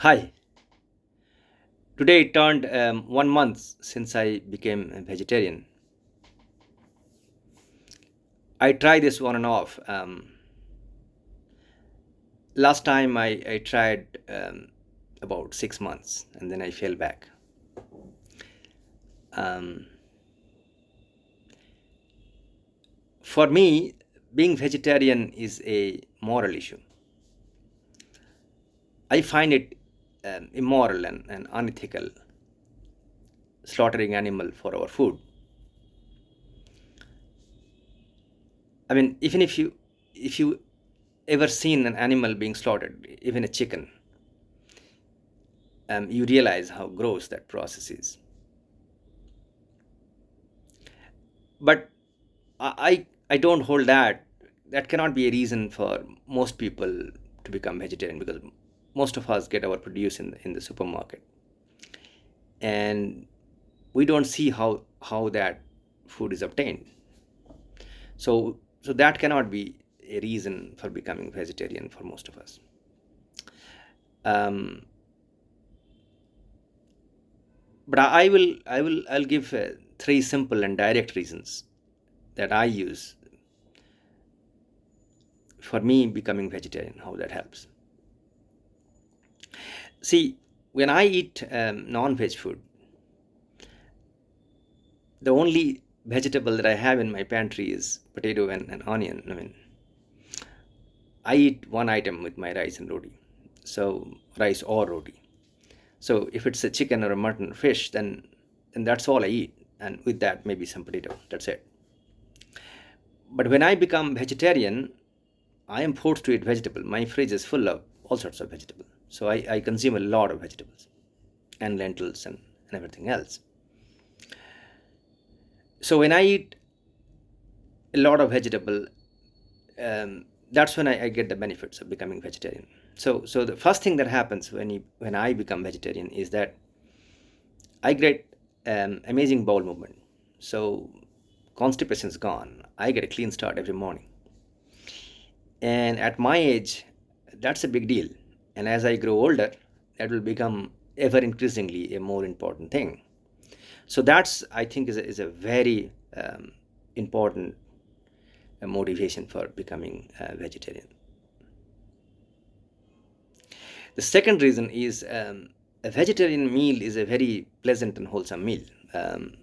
Hi. Today it turned 1 month since I became a vegetarian. I try this on and off. Last time I tried about 6 months and then I fell back. Um, for me, being vegetarian is a moral issue. I find it immoral and unethical slaughtering animal for our food. I mean, even if you ever seen an animal being slaughtered, even a chicken, you realize how gross that process is. But I don't hold that. That cannot be a reason for most people to become vegetarian because most of us get our produce in the supermarket, and we don't see how that food is obtained. So that cannot be a reason for becoming vegetarian for most of us. Um, but I'll give three simple and direct reasons that I use for me becoming vegetarian, how that helps. See, when I eat non-veg food, the only vegetable that I have in my pantry is potato and onion. I mean, I eat one item with my rice and roti. So rice or roti. So if it's a chicken or a mutton or fish, then that's all I eat, and with that maybe some potato. That's it. But when I become vegetarian, I am forced to eat vegetable. My fridge is full of all sorts of vegetables. So I consume a lot of vegetables and lentils and everything else. So when I eat a lot of vegetable, that's when I get the benefits of becoming vegetarian. So the first thing that happens when I become vegetarian is that I get amazing bowel movement. So constipation is gone. I get a clean start every morning. And at my age, that's a big deal. And as I grow older, that will become ever increasingly a more important thing. So that's, I think, is a very important motivation for becoming a vegetarian. The second reason is a vegetarian meal is a very pleasant and wholesome meal. Um,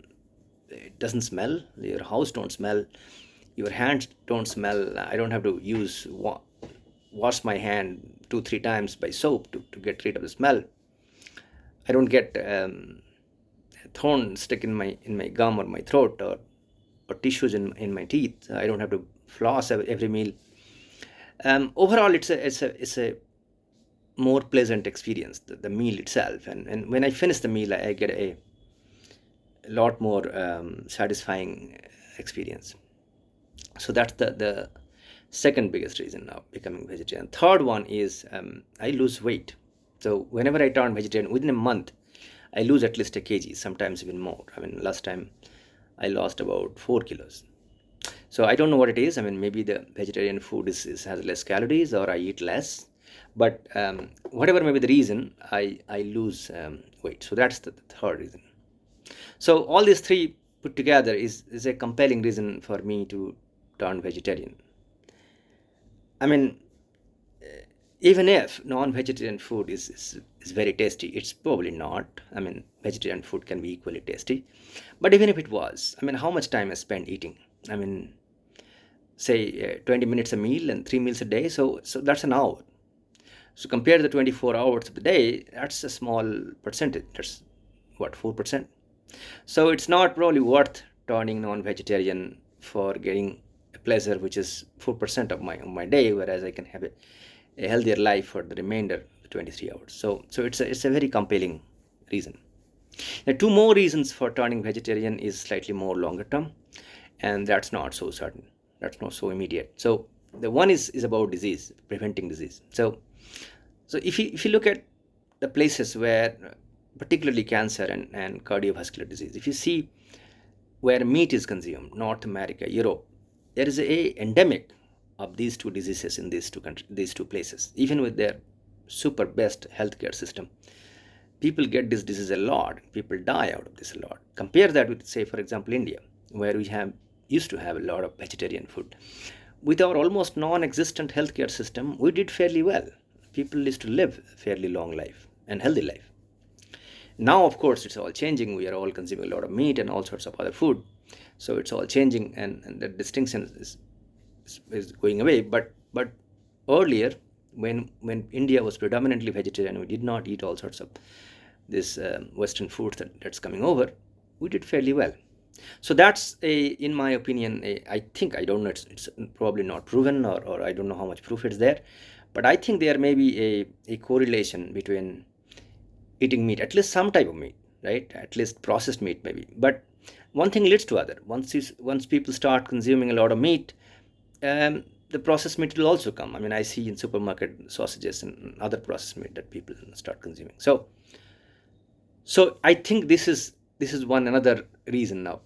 it doesn't smell. Your house don't smell. Your hands don't smell. I don't have to wash my hand 2 3 times by soap to get rid of the smell. I don't get a thorn stuck in my gum or my throat, or tissues in my teeth. I don't have to floss every meal. Overall, it's a more pleasant experience, the meal itself. And when I finish the meal, I get a lot more satisfying experience. So that's the second biggest reason of becoming vegetarian. Third one is I lose weight. So whenever I turn vegetarian, within a month, I lose at least a kg, sometimes even more. I mean, last time I lost about 4 kilos. So I don't know what it is. I mean, maybe the vegetarian food has less calories, or I eat less. But whatever may be the reason, I lose weight. So that's the third reason. So all these three put together is a compelling reason for me to turn vegetarian. I mean, even if non-vegetarian food is very tasty, it's probably not. I mean, vegetarian food can be equally tasty. But even if it was, I mean, how much time I spend eating? I mean, say 20 minutes a meal and 3 meals a day. So that's an hour. So compare the 24 hours of the day, that's a small percentage. That's what, 4%. So it's not probably worth turning non-vegetarian for getting a pleasure which is 4% of my day, whereas I can have a healthier life for the remainder of the 23 hours. So it's a very compelling reason. Now, two more reasons for turning vegetarian is slightly more longer term, and that's not so certain. That's not so immediate. So the one is about disease, preventing disease. So if you look at the places where, particularly cancer and cardiovascular disease, if you see where meat is consumed, North America, Europe, there is a endemic of these two diseases in these two places, even with their super best healthcare system. People get this disease a lot. People die out of this a lot. Compare that with, say, for example, India, where we have used to have a lot of vegetarian food. With our almost non-existent healthcare system, we did fairly well. People used to live a fairly long life and healthy life. Now, of course, it's all changing. We are all consuming a lot of meat and all sorts of other food. So it's all changing, and the distinction is going away. But earlier, when India was predominantly vegetarian, we did not eat all sorts of this Western food that's coming over. We did fairly well. So that's in my opinion, I think, I don't know, it's probably not proven, or I don't know how much proof it's there, but I think there may be a correlation between eating meat, at least some type of meat, right? At least processed meat maybe. But one thing leads to other. Once people start consuming a lot of meat, the processed meat will also come. I mean, I see in supermarket sausages and other processed meat that people start consuming. So I think this is one another reason now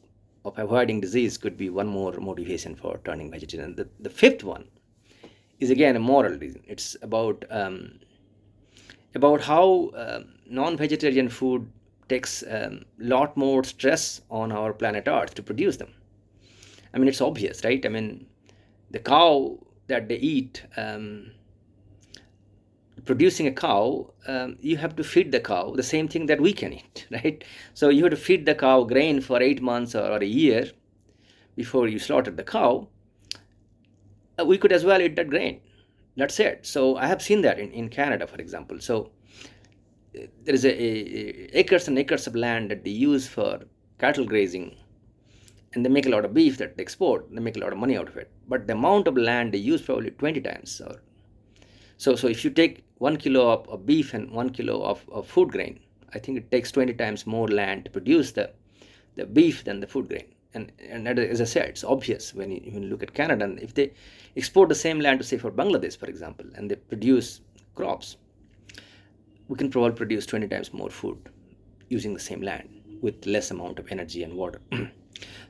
of avoiding disease, could be one more motivation for turning vegetarian. The fifth one is again a moral reason. It's about how non-vegetarian food takes a lot more stress on our planet Earth to produce them. I mean, it's obvious, right? I mean, the cow that they eat, producing a cow, you have to feed the cow the same thing that we can eat, right? So you have to feed the cow grain for 8 months or a year before you slaughter the cow. We could as well eat that grain. That's it. So I have seen that in Canada, for example. So there is acres and acres of land that they use for cattle grazing, and they make a lot of beef that they export. They make a lot of money out of it. But the amount of land they use probably 20 times. So if you take 1 kilo of beef and 1 kilo of food grain, I think it takes 20 times more land to produce the beef than the food grain. And as I said, it's obvious when you look at Canada. And if they export the same land to, say, for Bangladesh, for example, and they produce crops, we can probably produce 20 times more food using the same land with less amount of energy and water.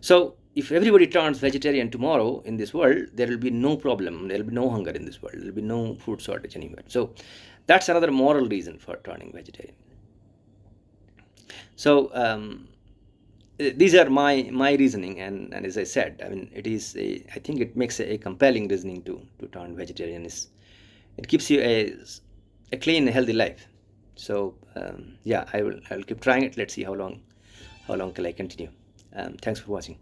So if everybody turns vegetarian tomorrow in this world, there will be no problem. There will be no hunger in this world. There will be no food shortage anywhere. So that's another moral reason for turning vegetarian. So these are my reasoning, and as I said, I mean, I think it makes a compelling reasoning to turn vegetarian. It gives you a clean, healthy life. So yeah, I'll keep trying it. Let's see how long can I continue. Thanks for watching.